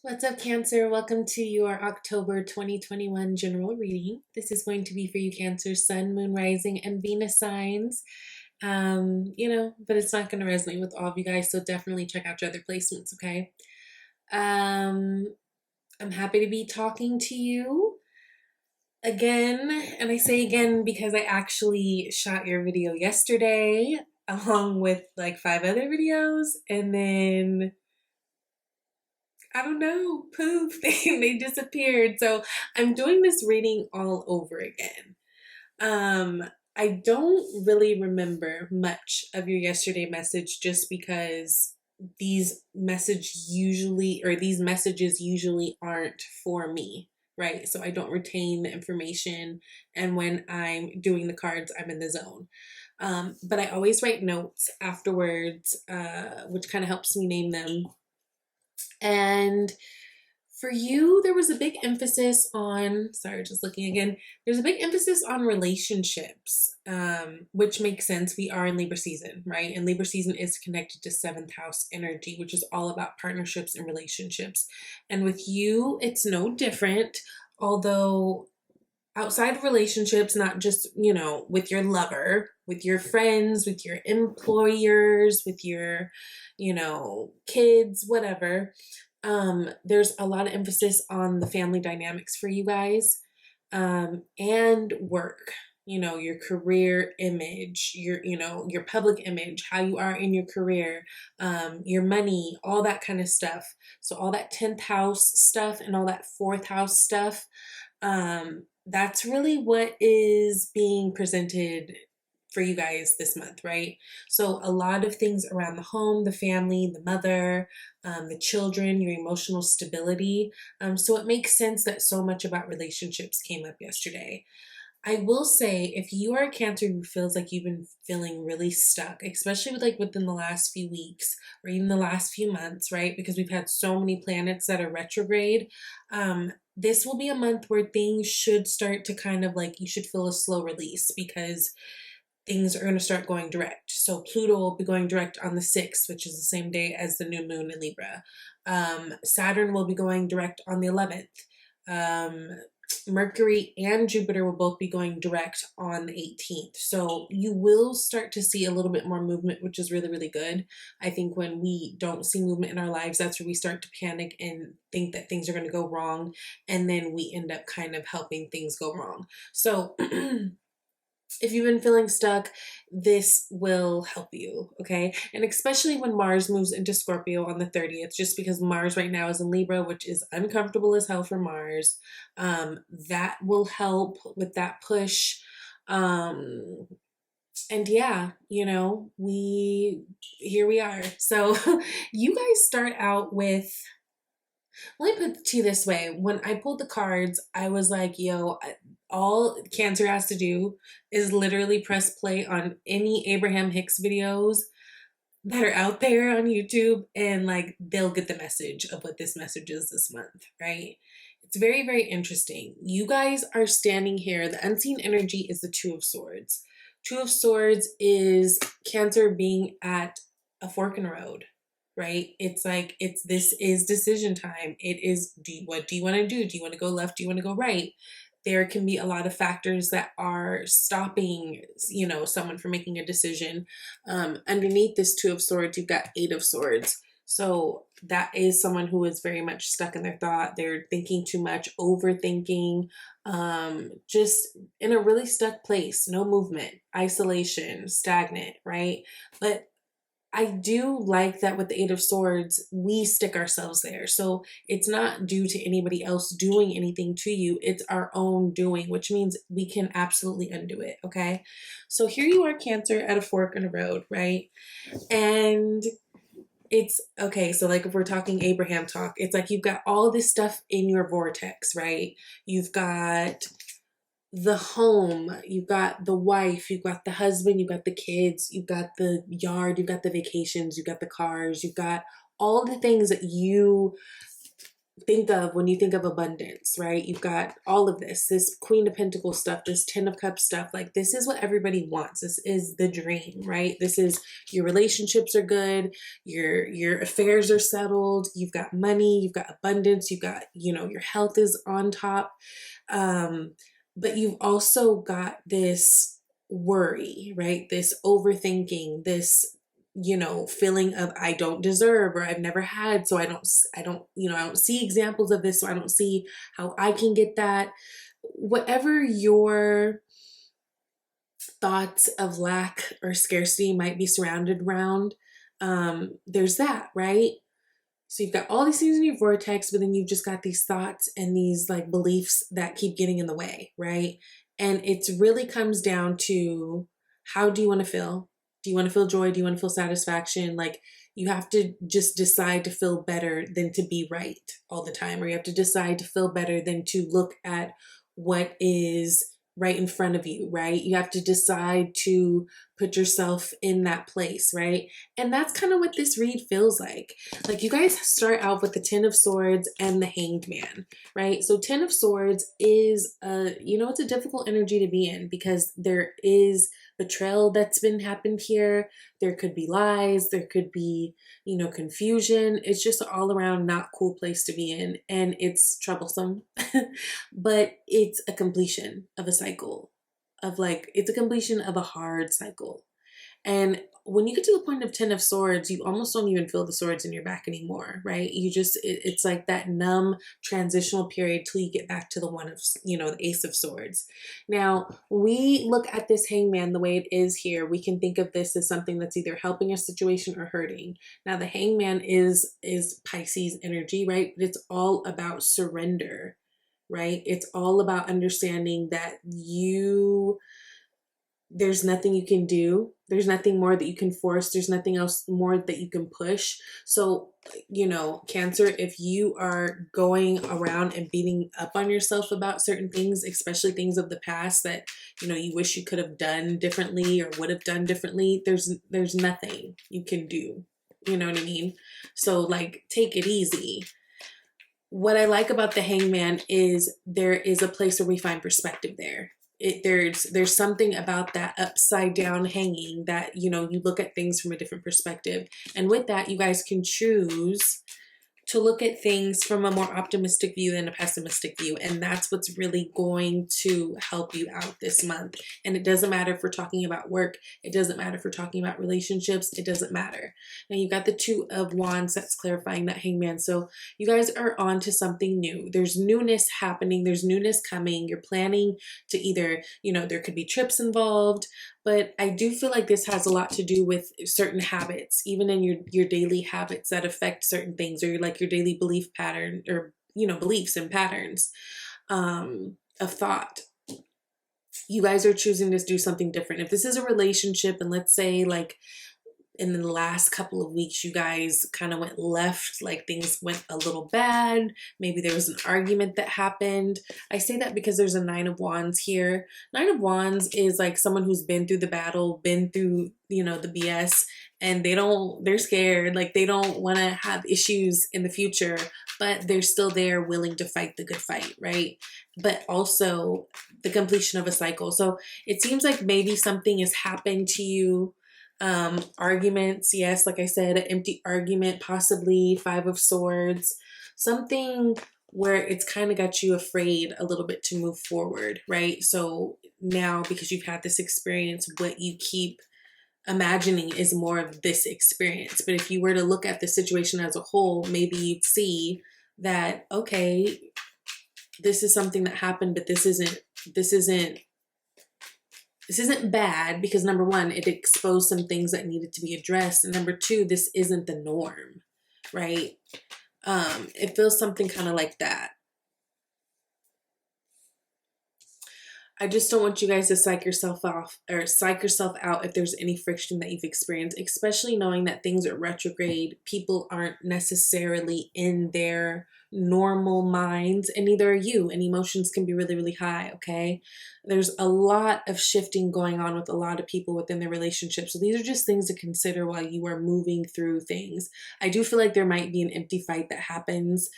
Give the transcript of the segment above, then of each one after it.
What's up, Cancer? Welcome to your October 2021 general reading. This is going to be for you, Cancer, Sun, Moon, Rising, and Venus signs. But it's not going to resonate with all of you guys, so definitely check out your other placements, okay? I'm happy to be talking to you again, and I say again because I actually shot your video yesterday along with like 5 other videos, and then I don't know, poof, they disappeared. So I'm doing this reading all over again. I don't really remember much of your yesterday message just because these messages usually aren't for me, right? So I don't retain the information, and when I'm doing the cards, I'm in the zone. But I always write notes afterwards, which kind of helps me name them. And for you, there was a big emphasis on, sorry, just looking again, there's a big emphasis on relationships, which makes sense. We are in Libra season, right? And Libra season is connected to 7th house energy, which is all about partnerships and relationships. And with you, it's no different, although outside of relationships, not just, with your lover, with your friends, with your employers, with your, kids, whatever. There's a lot of emphasis on the family dynamics for you guys, and work, your career image, your public image, how you are in your career, your money, all that kind of stuff. So all that 10th house stuff and all that 4th house stuff, that's really what is being presented for you guys this month, right? So a lot of things around the home, the family, the mother, the children, your emotional stability. So it makes sense that so much about relationships came up yesterday. I will say, if you are a Cancer who feels like you've been feeling really stuck, especially within the last few weeks or even the last few months, right? Because we've had so many planets that are retrograde. This will be a month where things should start to kind of you should feel a slow release because things are going to start going direct. So Pluto will be going direct on the 6th, which is the same day as the new moon in Libra. Saturn will be going direct on the 11th. Mercury and Jupiter will both be going direct on the 18th. So you will start to see a little bit more movement, which is really, really good. I think when we don't see movement in our lives, that's where we start to panic and think that things are going to go wrong. And then we end up kind of helping things go wrong. So if you've been feeling stuck, this will help you, okay? And especially when Mars moves into Scorpio on the 30th, just because Mars right now is in Libra, which is uncomfortable as hell for Mars. That will help with that push. And yeah, here we are. So you guys start out with, let me put it to you this way. When I pulled the cards, I was like, yo, all Cancer has to do is literally press play on any Abraham Hicks videos that are out there on YouTube, and they'll get the message of what this message is this month, right? It's very, very interesting. You guys are standing here. The unseen energy is the Two of Swords. Two of Swords is Cancer being at a fork in the road, right? This is decision time. It is, what do you want to do? Do you want to go left? Do you want to go right? There can be a lot of factors that are stopping, someone from making a decision. Underneath this Two of Swords, you've got Eight of Swords. So that is someone who is very much stuck in their thought. They're thinking too much, overthinking, just in a really stuck place, no movement, isolation, stagnant, right? But I do like that with the Eight of Swords, we stick ourselves there. So it's not due to anybody else doing anything to you. It's our own doing, which means we can absolutely undo it, okay? So here you are, Cancer, at a fork in the road, right? And it's, okay, so if we're talking Abraham talk, it's like you've got all this stuff in your vortex, right? You've got the home, you've got the wife, you've got the husband, you've got the kids, you've got the yard, you've got the vacations, you've got the cars, you've got all the things that you think of when you think of abundance, right? You've got all of this Queen of Pentacles stuff, this Ten of Cups stuff. Like, this is what everybody wants. This is the dream, right? This is, your relationships are good, your affairs are settled, you've got money, you've got abundance, you've got, you know, your health is on top. But you've also got this worry, right? This overthinking, this, you know, feeling of I don't deserve, or I've never had, so I don't, you know, I don't see examples of this, so I don't see how I can get that. Whatever your thoughts of lack or scarcity might be surrounded around, there's that, right? So you've got all these things in your vortex, but then you've just got these thoughts and these like beliefs that keep getting in the way, right? And it really comes down to, how do you want to feel? Do you want to feel joy? Do you want to feel satisfaction? Like, you have to just decide to feel better than to be right all the time, or you have to decide to feel better than to look at what is right in front of you, right? You have to decide to put yourself in that place, right? And that's kind of what this read feels like. Like, you guys start out with the Ten of Swords and the Hanged Man, right? So Ten of Swords is, you know, it's a difficult energy to be in, because there is betrayal that's been happened here. There could be lies. There could be, you know, confusion. It's just all around not cool place to be in. And it's troublesome, but it's a completion of a cycle of, like, it's a completion of a hard cycle. And when you get to the point of Ten of Swords, you almost don't even feel the swords in your back anymore, right? You just, it's like that numb transitional period till you get back to the one of, you know, the Ace of Swords. Now, we look at this Hangman the way it is here. We can think of this as something that's either helping a situation or hurting. Now, the Hangman is Pisces energy, right? But it's all about surrender, right? It's all about understanding that there's nothing you can do. There's nothing more that you can force. There's nothing else more that you can push. So, you know, Cancer, if you are going around and beating up on yourself about certain things, especially things of the past that, you know, you wish you could have done differently or would have done differently, there's nothing you can do. You know what I mean? So, like, take it easy. What I like about the Hangman is there is a place where we find perspective there. There's something about that upside down hanging that, you know, you look at things from a different perspective. And with that, you guys can choose to look at things from a more optimistic view than a pessimistic view. And that's what's really going to help you out this month. And it doesn't matter if we're talking about work. It doesn't matter if we're talking about relationships. It doesn't matter. Now, you've got the Two of Wands that's clarifying that Hangman. So you guys are on to something new. There's newness happening. There's newness coming. You're planning to either, you know, there could be trips involved. But I do feel like this has a lot to do with certain habits, even in your daily habits that affect certain things, or like your daily belief pattern, or, you know, beliefs and patterns of thought. You guys are choosing to do something different. If this is a relationship, and let's say, like, in the last couple of weeks, you guys kind of went left, like things went a little bad. Maybe there was an argument that happened. I say that because there's a Nine of Wands here. Nine of Wands is like someone who's been through the battle, been through, you know, the BS, and they're scared. Like, they don't want to have issues in the future, but they're still there willing to fight the good fight, right? But also the completion of a cycle. So it seems like maybe something has happened to you. Arguments, yes, like I said, an empty argument, possibly Five of Swords, something where it's kind of got you afraid a little bit to move forward, right? So now, because you've had this experience, what you keep imagining is more of this experience. But if you were to look at the situation as a whole, maybe you'd see that, okay, this is something that happened, but this isn't bad, because number one, it exposed some things that needed to be addressed. And number two, this isn't the norm, right? It feels something kind of like that. I just don't want you guys to psych yourself off or psych yourself out if there's any friction that you've experienced, especially knowing that things are retrograde. People aren't necessarily in their normal minds, and neither are you, and emotions can be really, really high, okay? There's a lot of shifting going on with a lot of people within their relationship. So these are just things to consider while you are moving through things. I do feel like there might be an empty fight that happens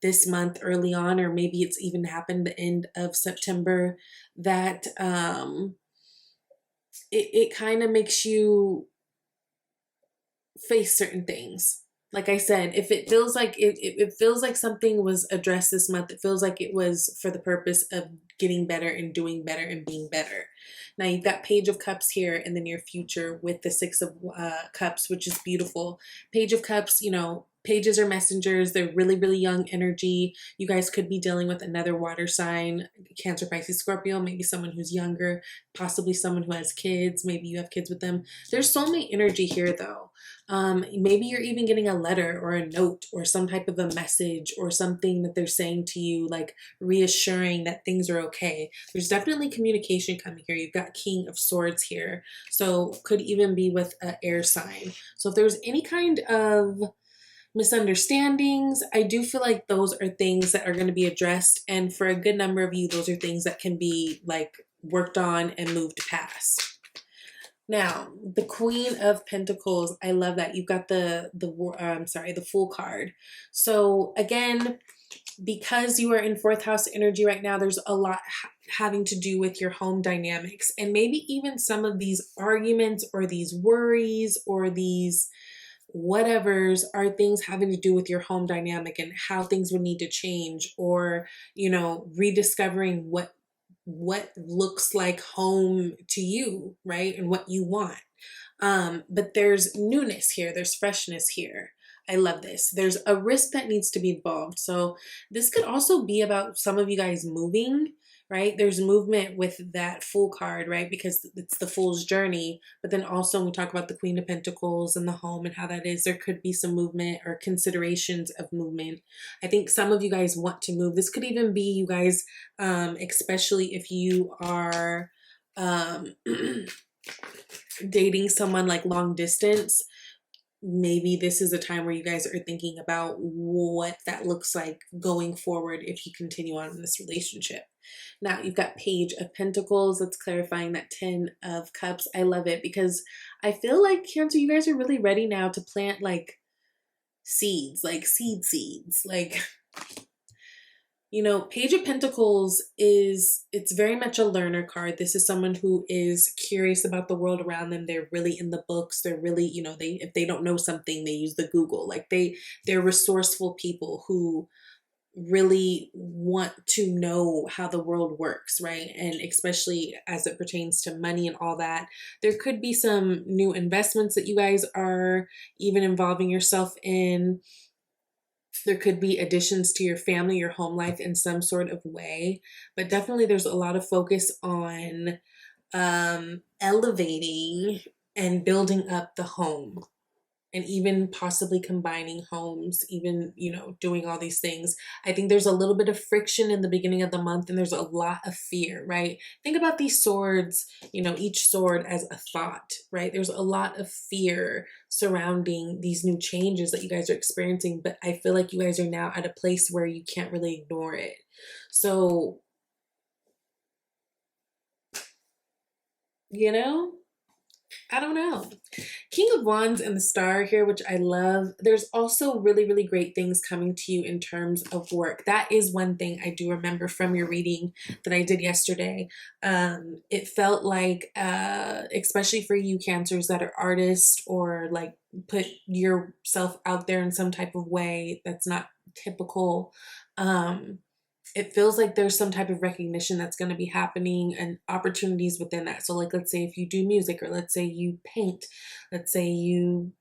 this month early on, or maybe it's even happened the end of September, that it kind of makes you face certain things. Like I said, if it feels like it feels like something was addressed this month, it feels like it was for the purpose of getting better and doing better and being better. Now you've got Page of Cups here in the near future with the Six of Cups, which is beautiful. Page of Cups, you know, pages are messengers. They're really, really young energy. You guys could be dealing with another water sign, Cancer, Pisces, Scorpio, maybe someone who's younger, possibly someone who has kids. Maybe you have kids with them. There's soulmate energy here though. Maybe you're even getting a letter or a note or some type of a message or something that they're saying to you, like reassuring that things are okay. There's definitely communication coming here. You've got King of Swords here. So could even be with an air sign. So if there's any kind of misunderstandings, I do feel like those are things that are going to be addressed. And for a good number of you, those are things that can be like worked on and moved past. Now, the Queen of Pentacles, I love that. You've got the Fool card. So again, because you are in fourth house energy right now, there's a lot having to do with your home dynamics, and maybe even some of these arguments or these worries or these whatevers are things having to do with your home dynamic and how things would need to change, or, you know, rediscovering what looks like home to you, right? And what you want. But there's newness here. There's freshness here. I love this. There's a risk that needs to be involved. So this could also be about some of you guys moving, right? There's movement with that Fool card, right? Because it's the Fool's journey. But then also when we talk about the Queen of Pentacles and the home and how that is, there could be some movement or considerations of movement. I think some of you guys want to move. This could even be you guys, especially if you are dating someone like long distance. Maybe this is a time where you guys are thinking about what that looks like going forward if you continue on in this relationship. Now you've got Page of Pentacles. That's clarifying that 10 of Cups. I love it because I feel like Cancer, you guys are really ready now to plant like seeds, like seeds, like, you know, Page of Pentacles it's very much a learner card. This is someone who is curious about the world around them. They're really in the books. They're really, you know, if they don't know something, they use the Google. Like they're resourceful people who really want to know how the world works, right? And especially as it pertains to money and all that. There could be some new investments that you guys are even involving yourself in. There could be additions to your family, your home life in some sort of way, but definitely there's a lot of focus on elevating and building up the home, and even possibly combining homes, even, you know, doing all these things. I think there's a little bit of friction in the beginning of the month, and there's a lot of fear, right? Think about these swords, you know, each sword as a thought, right? There's a lot of fear surrounding these new changes that you guys are experiencing, but I feel like you guys are now at a place where you can't really ignore it. So, you know, I don't know. King of Wands and the Star here, which I love. There's also really, really great things coming to you in terms of work. That is one thing I do remember from your reading that I did yesterday. It felt like, especially for you Cancers that are artists or like put yourself out there in some type of way that's not typical, it feels like there's some type of recognition that's going to be happening and opportunities within that. So like, let's say if you do music, or let's say you paint, let's say you,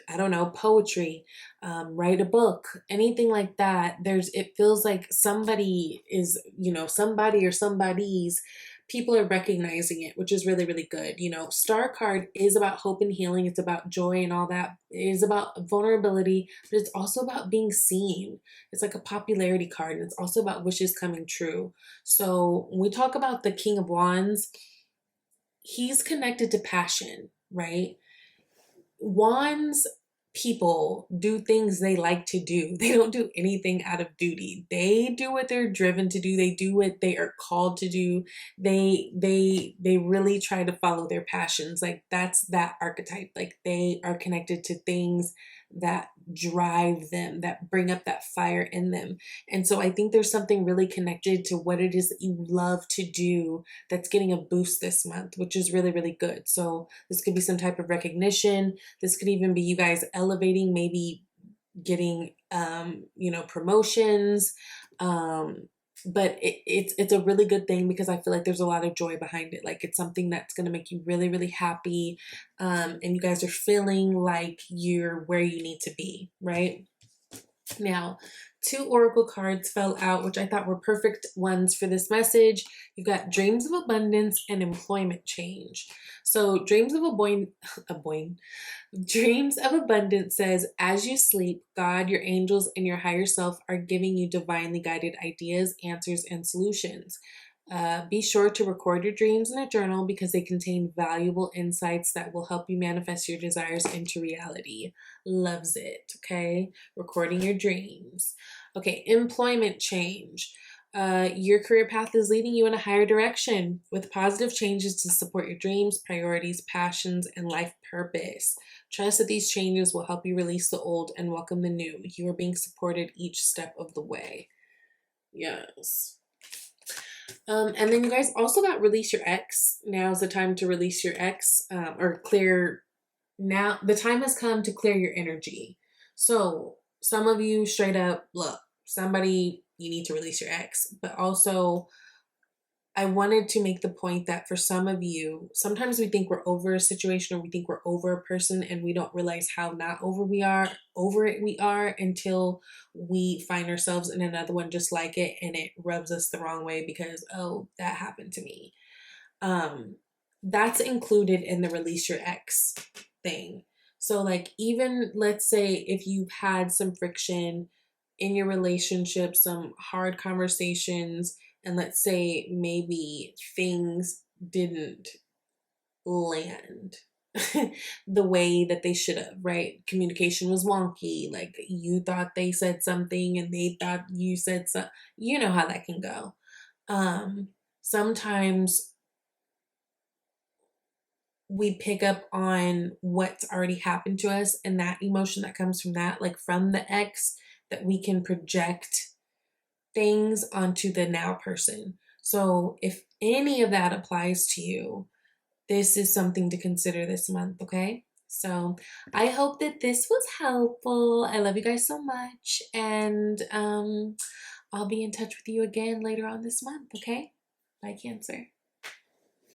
I don't know, poetry, write a book, anything like that. It feels like somebody is, you know, somebody or somebody's, people are recognizing it, which is really, really good. You know, Star card is about hope and healing. It's about joy and all that. It is about vulnerability, but it's also about being seen. It's like a popularity card, and it's also about wishes coming true. So when we talk about the King of Wands, he's connected to passion, right? Wands people do things they like to do. They don't do anything out of duty. They do what they're driven to do. They do what they are called to do. They really try to follow their passions. Like that's that archetype. Like they are connected to things that drive them, that bring up that fire in them. And so I think there's something really connected to what it is that you love to do that's getting a boost this month, which is really, really good. So this could be some type of recognition. This could even be you guys elevating, maybe getting, promotions. But it's a really good thing because I feel like there's a lot of joy behind it. Like it's something that's going to make you really, really happy. And you guys are feeling like you're where you need to be, right? Now, 2 oracle cards fell out, which I thought were perfect ones for this message. You've got dreams of abundance and employment change. So dreams of dreams of abundance says, as you sleep, God, your angels, and your higher self are giving you divinely guided ideas, answers, and solutions. Be sure to record your dreams in a journal because they contain valuable insights that will help you manifest your desires into reality. Loves it. Okay. Recording your dreams. Okay. Employment change. Your career path is leading you in a higher direction with positive changes to support your dreams, priorities, passions, and life purpose. Trust that these changes will help you release the old and welcome the new. You are being supported each step of the way. Yes. And then you guys also got release your ex. Now's the time to release your ex, or clear. Now the time has come to clear your energy. So some of you straight up, look, somebody, you need to release your ex, but also I wanted to make the point that for some of you, sometimes we think we're over a situation or we think we're over a person and we don't realize how not over it we are until we find ourselves in another one just like it and it rubs us the wrong way because, oh, that happened to me. That's included in the release your ex thing. So like even let's say if you've had some friction in your relationship, some hard conversations, and let's say maybe things didn't land the way that they should have, right? Communication was wonky. Like you thought they said something and they thought you said something. You know how that can go. Sometimes we pick up on what's already happened to us and that emotion that comes from that, like from the ex, that we can project things onto the now person. So if any of that applies to you, this is something to consider this month, okay? So I hope that this was helpful. I love you guys so much. And I'll be in touch with you again later on this month, okay? Bye, Cancer.